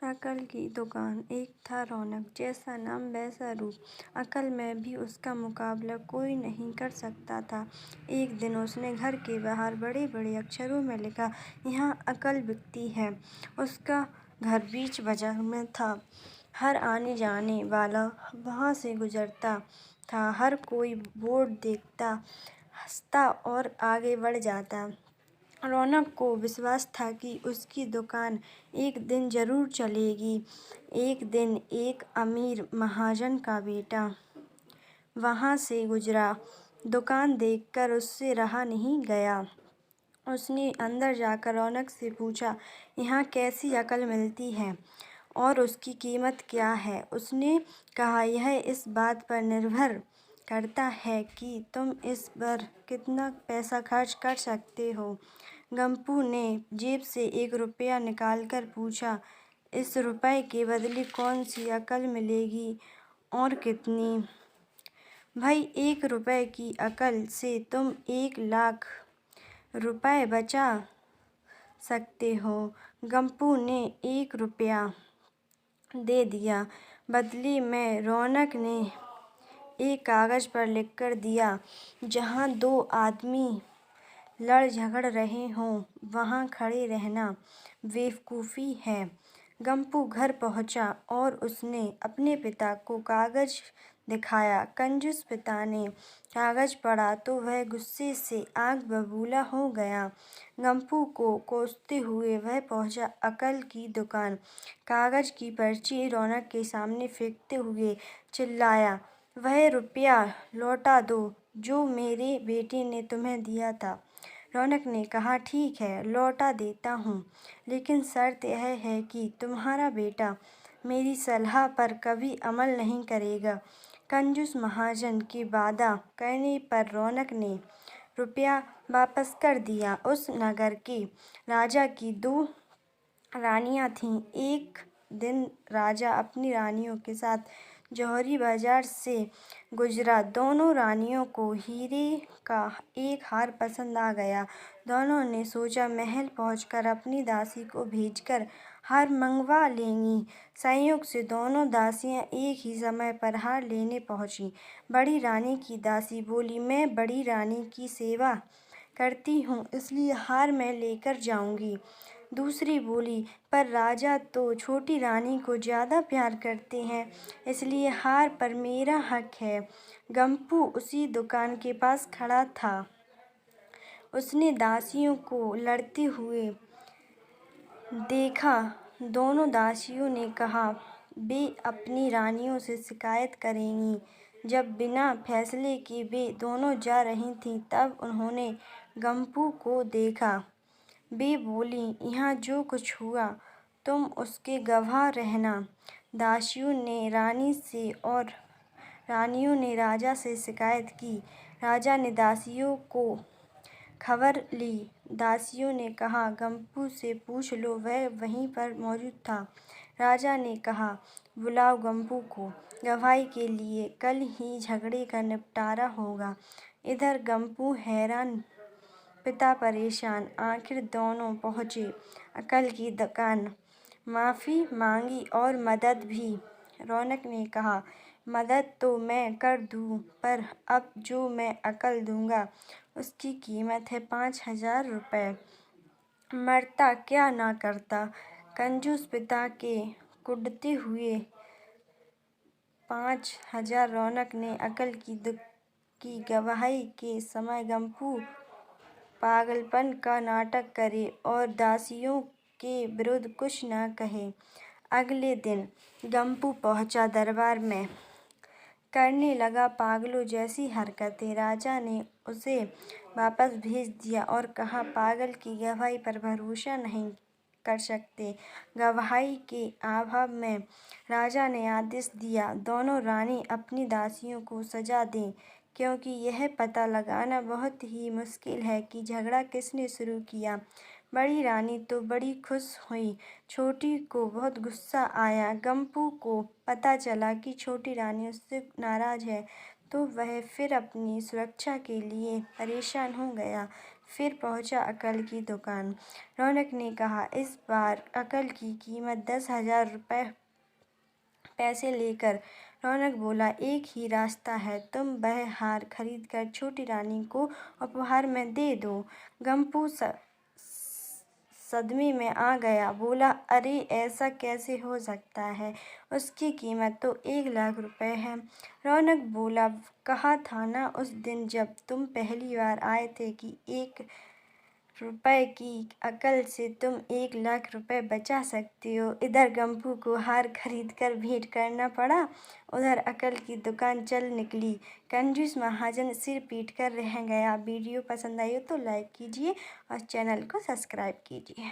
अकल की दुकान। एक था रौनक, जैसा नाम वैसा रूप। अकल में भी उसका मुकाबला कोई नहीं कर सकता था। एक दिन उसने घर के बाहर बड़े-बड़े अक्षरों में लिखा, यहाँ अकल बिकती है। उसका घर बीच बाजार में था। हर आने-जाने वाला वहाँ से गुजरता था। हर कोई बोर्ड देखता, हंसता और आगे बढ़ जाता। रौनक को विश्वास था कि उसकी दुकान एक दिन जरूर चलेगी। एक दिन एक अमीर महाजन का बेटा वहाँ से गुजरा। दुकान देखकर उससे रहा नहीं गया। उसने अंदर जाकर रौनक से पूछा, यहाँ कैसी अकल मिलती है और उसकी कीमत क्या है? उसने कहा, यह इस बात पर निर्भर करता है कि तुम इस पर कितना पैसा खर्च कर सकते हो। गप्पू ने जेब से 1 रुपया निकालकर पूछा, इस रुपये के बदले कौन सी अकल मिलेगी और कितनी? भाई, 1 रुपये की अकल से तुम 1 लाख रुपये बचा सकते हो। गप्पू ने 1 रुपया दे दिया। बदले में रौनक ने एक कागज पर लिखकर दिया, जहाँ 2 आदमी लड़ झगड़ रहे हों वहाँ खड़े रहना बेवकूफ़ी है। गप्पू घर पहुँचा और उसने अपने पिता को कागज दिखाया। कंजूस पिता ने कागज पढ़ा तो वह गुस्से से आग बबूला हो गया। गप्पू को कोसते हुए वह पहुँचा अकल की दुकान। कागज की पर्ची रौनक के सामने फेंकते हुए चिल्लाया, वह रुपया लौटा दो जो मेरे बेटे ने तुम्हें दिया था। रौनक ने कहा, ठीक है, लौटा देता हूँ, लेकिन शर्त यह है कि तुम्हारा बेटा मेरी सलाह पर कभी अमल नहीं करेगा। कंजूस महाजन के वादा करने पर रौनक ने रुपया वापस कर दिया। उस नगर के राजा की 2 रानियां थीं। एक दिन राजा अपनी रानियों के साथ जौहरी बाजार से गुजरा। दोनों रानियों को हीरे का एक हार पसंद आ गया। दोनों ने सोचा महल पहुंचकर अपनी दासी को भेजकर हार मंगवा लेंगी। संयोग से दोनों दासियां एक ही समय पर हार लेने पहुंची। बड़ी रानी की दासी बोली, मैं बड़ी रानी की सेवा करती हूँ, इसलिए हार मैं लेकर जाऊंगी। दूसरी बोली, पर राजा तो छोटी रानी को ज़्यादा प्यार करते हैं, इसलिए हार पर मेरा हक है। गप्पू उसी दुकान के पास खड़ा था। उसने दासियों को लड़ते हुए देखा। दोनों दासियों ने कहा वे अपनी रानियों से शिकायत करेंगी। जब बिना फैसले के वे दोनों जा रही थीं, तब उन्होंने गप्पू को देखा। वे बोलीं, यहाँ जो कुछ हुआ तुम उसके गवाह रहना। दासियों ने रानी से और रानियों ने राजा से शिकायत की। राजा ने दासियों को खबर ली। दासियों ने कहा, गप्पू से पूछ लो, वह वहीं पर मौजूद था। राजा ने कहा, बुलाओ गप्पू को गवाही के लिए, कल ही झगड़े का निपटारा होगा। इधर गप्पू हैरान, पिता परेशान। आखिर दोनों पहुँचे अकल की दुकान। माफ़ी मांगी और मदद भी। रौनक ने कहा, मदद तो मैं कर दूँ, पर अब जो मैं अकल दूँगा उसकी कीमत है 5,000 रुपये। मरता क्या ना करता। कंजूस पिता के कुढ़ते हुए 5,000। रौनक ने अकल की गवाही के समय गप्पू पागलपन का नाटक करे और दासियों के विरुद्ध कुछ न कहे। अगले दिन गप्पू पहुंचा दरबार में। करने लगा पागलों जैसी हरकतें। राजा ने उसे वापस भेज दिया और कहा, पागल की गवाही पर भरोसा नहीं कर सकते। गवाही के अभाव में राजा ने आदेश दिया, दोनों रानी अपनी दासियों को सजा दें, क्योंकि यह पता लगाना बहुत ही मुश्किल है कि झगड़ा किसने शुरू किया। बड़ी रानी तो बड़ी खुश हुई, छोटी को बहुत गुस्सा आया। गप्पू को पता चला कि छोटी रानी उससे नाराज़ है, तो वह फिर अपनी सुरक्षा के लिए परेशान हो गया। फिर पहुंचा अकल की दुकान। रौनक ने कहा, इस बार अकल की कीमत 10,000 रुपये पैसे लेकर। रौनक बोला, एक ही रास्ता है, तुम वह हार खरीद कर छोटी रानी को उपहार में दे दो। गप्पू सदमे में आ गया, बोला, अरे ऐसा कैसे हो सकता है, उसकी कीमत तो 1,00,000 रुपये है। रौनक बोला, कहा था ना उस दिन जब तुम पहली बार आए थे कि 1 रुपये की अकल से तुम 1,00,000 रुपये बचा सकते हो। इधर गप्पू को हार खरीद कर भेंट करना पड़ा, उधर अकल की दुकान चल निकली। कंजूस महाजन सिर पीट कर रह गया। वीडियो पसंद आई हो तो लाइक कीजिए और चैनल को सब्सक्राइब कीजिए।